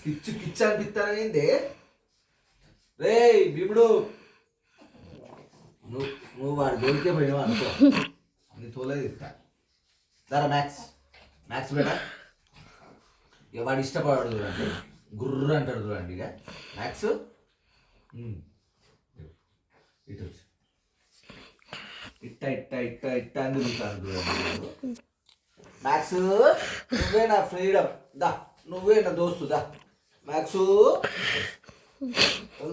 కిచ్చు కిచ్చు అనిపిస్తానైంది. రే భీముడు, నువ్వు వాడు జోలికే పోయినావు అనుకో, నీ తోలేదు ఇస్తా. సరే మ్యాథ్స్ మ్యాథ్స్ బేటా. ఇక వాడు ఇష్టపడాడు చూడండి, గుర్రు అంటాడు చూడండి. ఇక మ్యాథ్స్ ఇటు ఇట్ట ఇట్ట ఇట్ట ఇట్ట అని తిరుగుతాడు చూడండి. మ్యాథ్స్ నువ్వే నా ఫ్రీడమ్, దా నువ్వే నా దోస్తు, దా మ్యాథ్స్.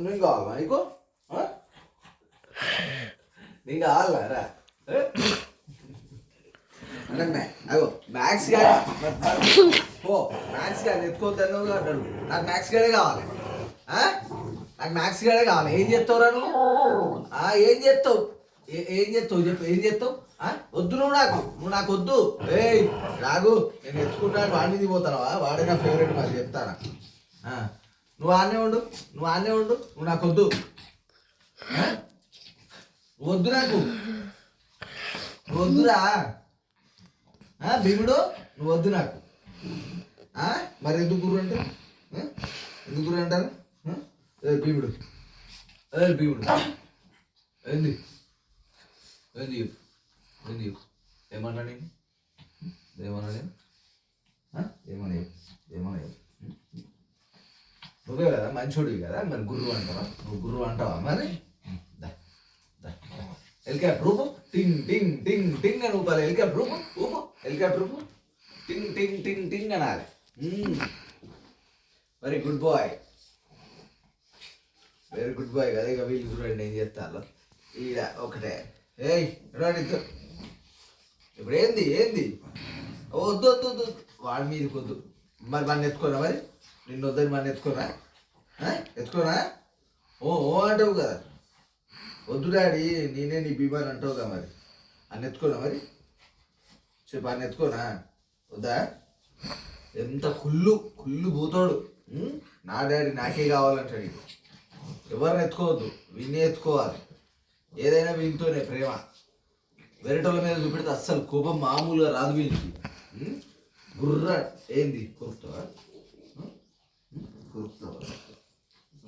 నేను కావాలా నీకు? నేను కావాలా రా? అంటే అగో మ్యాథ్స్ గాడి ఓ మ్యాథ్స్ గాడి ఎత్తుకోవద్దని అంటాడు. నాకు మ్యాథ్స్ గాడే కావాలి, నాకు మ్యాథ్స్ గాడే కావాలి. ఏం చేస్తావురా నువ్వు? ఏం చేస్తావు? ఏం చేస్తావు చెప్పు, ఏం చేస్తావు? వద్దు నువ్వు నాకు వద్దు. ఏయ్ రాగు, నేను ఎత్తుకుంటాను వాడిని పోతావా? వాడే నా ఫేవరెట్, మరి చెప్తానా? నువ్వు ఆడనే ఉండు, నువ్వు నాకు వద్దు, వద్దు నాకు, వద్దురా భీముడు, నువ్వు వద్దు నాకు. మరి ఎందుకు గురు అంటారు? ఎందుకు గురు అంటారు? భీముడు భీముడు ఏంది ఏంది ఏంది ఏమన్నా నేను ఏమన్నా నేను ఏమన్నా నువ్వే కదా మంచోడివి కదా, మరి గురువు అంటావా? నువ్వు గురువు అంటావా? మరి హెలికాప్టర్ రూపు టింగ్ టింగ్ టింగ్ టింగ్ అని ఊపాలి. హెలికాప్టర్ రూపు ఊపు, హెలికాప్టర్ రూపు టింగ్ టింగ్ టింగ్ టింగ్ అనాలి. Very good boy, very good boy కదా. ఇక వీళ్ళు చూడండి ఏం చేస్తారు ఈడ ఒకటే. ఏయ్ ఇప్పుడు ఏంది వద్దు వద్దు వద్దు, వాడి మీదకి వద్దు. మరి మన ఎత్తుకోరా? మరి నిన్ను వద్దని మన ఎత్తుకోరా? ఎత్తుకోరా? ఓ అంటావు కదా, వద్దు డాడీ నేనే నీ బీమాని అంటావుగా, మరి అన్న ఎత్తుకోనా? మరి చెప్పు, అన్న ఎత్తుకోనా? వద్దా? ఎంత కుళ్ళు పోతాడు. నా డాడీ నాకే కావాలంటాడు. ఎవరిని ఎత్తుకోవద్దు, వీళ్ళని ఎత్తుకోవాలి. ఏదైనా వీళ్ళతోనే ప్రేమ. వెరటోళ్ళ మీద చూపెడితే అస్సలు కోపం మామూలుగా రాదు వీళ్ళకి. గుర్ర ఏంది కొరుకుతావా?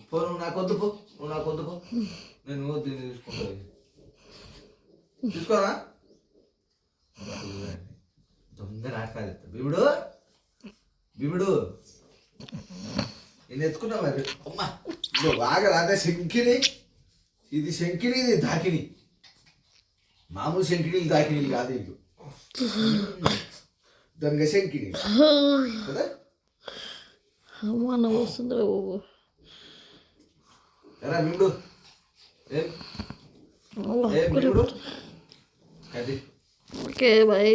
పో, నువ్వు నాకు వద్దు పో, నువ్వు నాకు వద్దు పో. నేను దీన్ని తీసుకుంటా, తీసుకోరా? దొంగ నాటకాలు చెప్తా. భీముడు నేను ఎత్తుకున్నా మరి. అమ్మా బాగా రాదా శంకిని? ఇది శంకిని, ఇది దాకిని. మామూలు శంకినీలు దాకినీలు కాదు ఇల్లు, దొంగ శంకిని కదా. ఎలా భీముడు? ఏం భీముడు? Okay bye.